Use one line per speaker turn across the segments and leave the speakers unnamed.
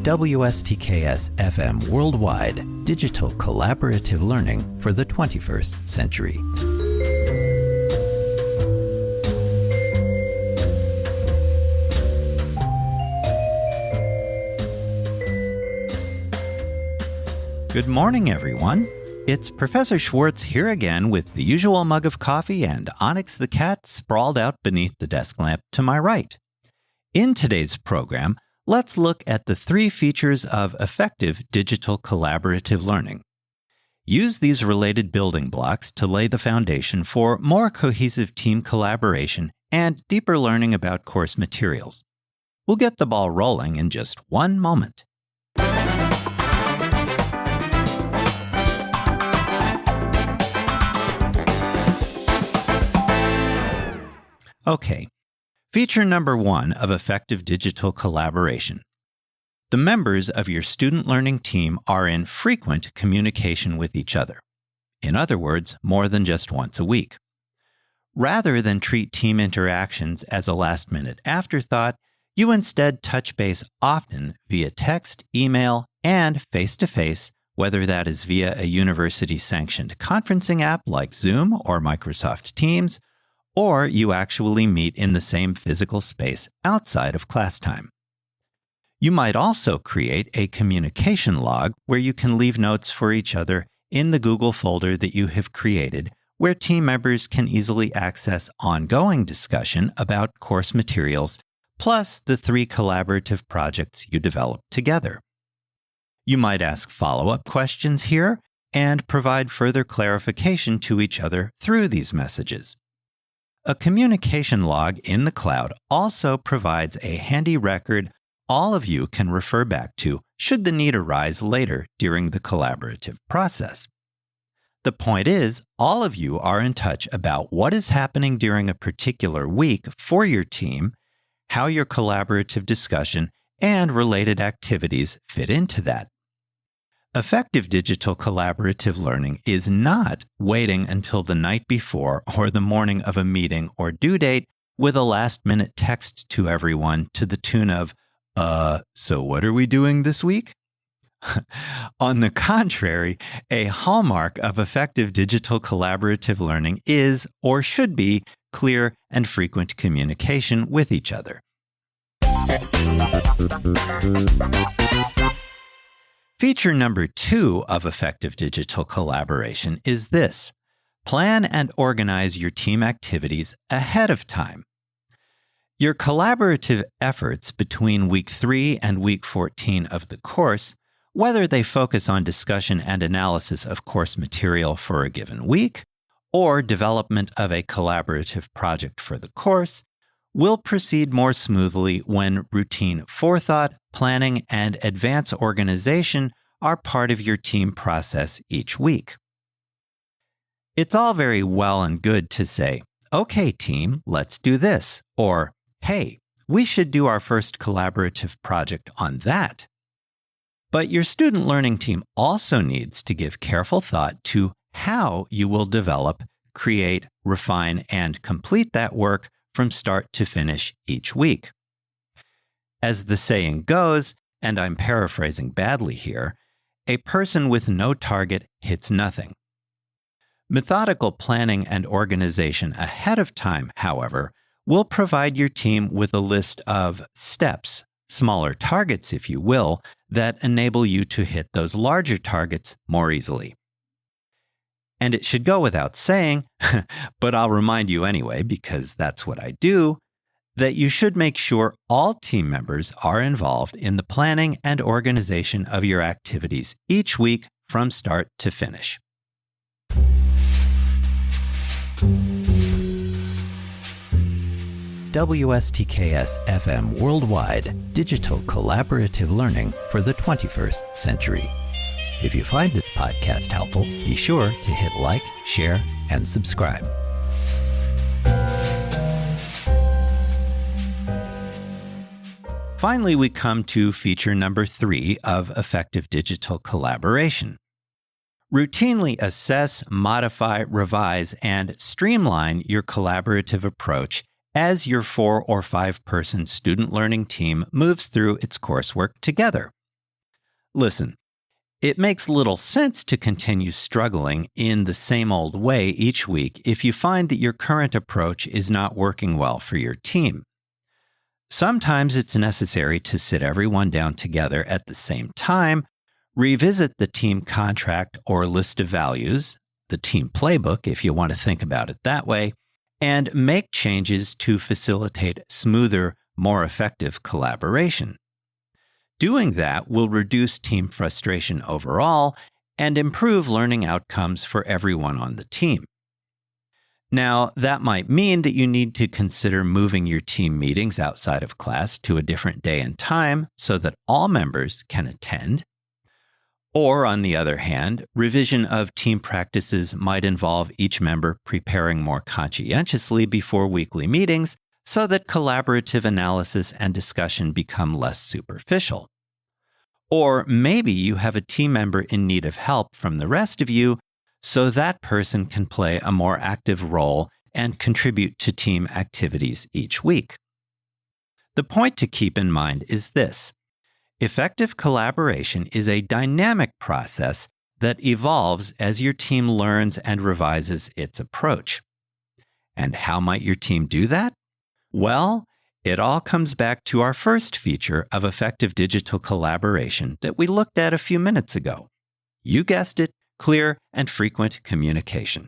WSTKS-FM Worldwide, digital collaborative learning for the 21st century. Good morning, everyone. It's Professor Schwartz here again with the usual mug of coffee and Onyx the cat sprawled out beneath the desk lamp to my right. In today's program, let's look at the 3 features of effective digital collaborative learning. Use these related building blocks to lay the foundation for more cohesive team collaboration and deeper learning about course materials. We'll get the ball rolling in just one moment. Okay, feature number 1 of effective digital collaboration. The members of your student learning team are in frequent communication with each other. In other words, more than just once a week. Rather than treat team interactions as a last-minute afterthought, you instead touch base often via text, email, and face-to-face, whether that is via a university-sanctioned conferencing app like Zoom or Microsoft Teams, or you actually meet in the same physical space outside of class time. You might also create a communication log where you can leave notes for each other in the Google folder that you have created, where team members can easily access ongoing discussion about course materials, plus the 3 collaborative projects you developed together. You might ask follow-up questions here and provide further clarification to each other through these messages. A communication log in the cloud also provides a handy record all of you can refer back to should the need arise later during the collaborative process. The point is, all of you are in touch about what is happening during a particular week for your team, how your collaborative discussion and related activities fit into that. Effective digital collaborative learning is not waiting until the night before or the morning of a meeting or due date with a last-minute text to everyone to the tune of, so what are we doing this week? On the contrary, a hallmark of effective digital collaborative learning is, or should be, clear and frequent communication with each other. Feature number 2 of effective digital collaboration is this: plan and organize your team activities ahead of time. Your collaborative efforts between week 3 and week 14 of the course, whether they focus on discussion and analysis of course material for a given week, or development of a collaborative project for the course, will proceed more smoothly when routine forethought, planning, and advance organization are part of your team process each week. It's all very well and good to say, "Okay, team, let's do this," or, "Hey, we should do our first collaborative project on that." But your student learning team also needs to give careful thought to how you will develop, create, refine, and complete that work from start to finish each week. As the saying goes, and I'm paraphrasing badly here, a person with no target hits nothing. Methodical planning and organization ahead of time, however, will provide your team with a list of steps, smaller targets if you will, that enable you to hit those larger targets more easily. And it should go without saying, but I'll remind you anyway because that's what I do, that you should make sure all team members are involved in the planning and organization of your activities each week from start to finish. WSTKS-FM Worldwide, digital collaborative learning for the 21st century. If you find this podcast helpful, be sure to hit like, share, and subscribe. Finally, we come to feature number 3 of effective digital collaboration. Routinely assess, modify, revise, and streamline your collaborative approach as your 4 or 5 person student learning team moves through its coursework together. Listen, it makes little sense to continue struggling in the same old way each week if you find that your current approach is not working well for your team. Sometimes it's necessary to sit everyone down together at the same time, revisit the team contract or list of values, the team playbook if you want to think about it that way, and make changes to facilitate smoother, more effective collaboration. Doing that will reduce team frustration overall and improve learning outcomes for everyone on the team. Now, that might mean that you need to consider moving your team meetings outside of class to a different day and time so that all members can attend. Or, on the other hand, revision of team practices might involve each member preparing more conscientiously before weekly meetings so that collaborative analysis and discussion become less superficial. Or maybe you have a team member in need of help from the rest of you, so that person can play a more active role and contribute to team activities each week. The point to keep in mind is this: effective collaboration is a dynamic process that evolves as your team learns and revises its approach. And how might your team do that? Well, it all comes back to our first feature of effective digital collaboration that we looked at a few minutes ago. You guessed it, clear and frequent communication.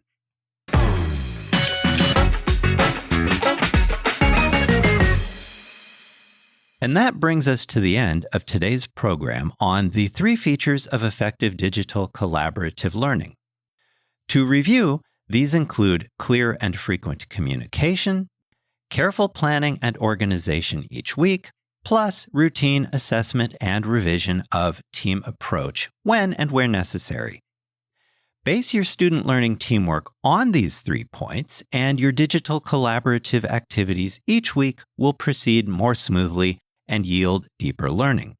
And that brings us to the end of today's program on the 3 features of effective digital collaborative learning. To review, these include clear and frequent communication, careful planning and organization each week, plus routine assessment and revision of team approach when and where necessary. Base your student learning teamwork on these 3 points, and your digital collaborative activities each week will proceed more smoothly and yield deeper learning.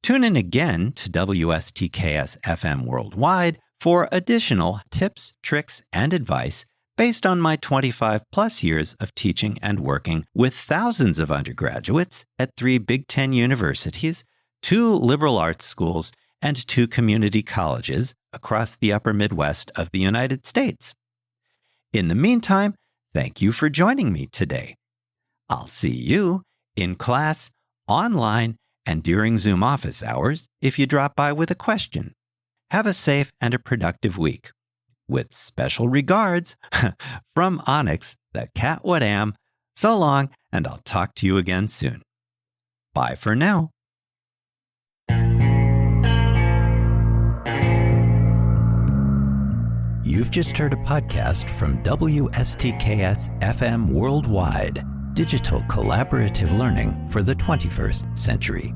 Tune in again to WSTKS-FM Worldwide for additional tips, tricks, and advice based on my 25-plus years of teaching and working with thousands of undergraduates at 3 Big Ten universities, 2 liberal arts schools, and 2 community colleges across the upper Midwest of the United States. In the meantime, thank you for joining me today. I'll see you in class, online, and during Zoom office hours if you drop by with a question. Have a safe and a productive week. With special regards, from Onyx, the cat what am. So long, and I'll talk to you again soon. Bye for now. You've just heard a podcast from WSTKS-FM Worldwide, digital collaborative learning for the 21st century.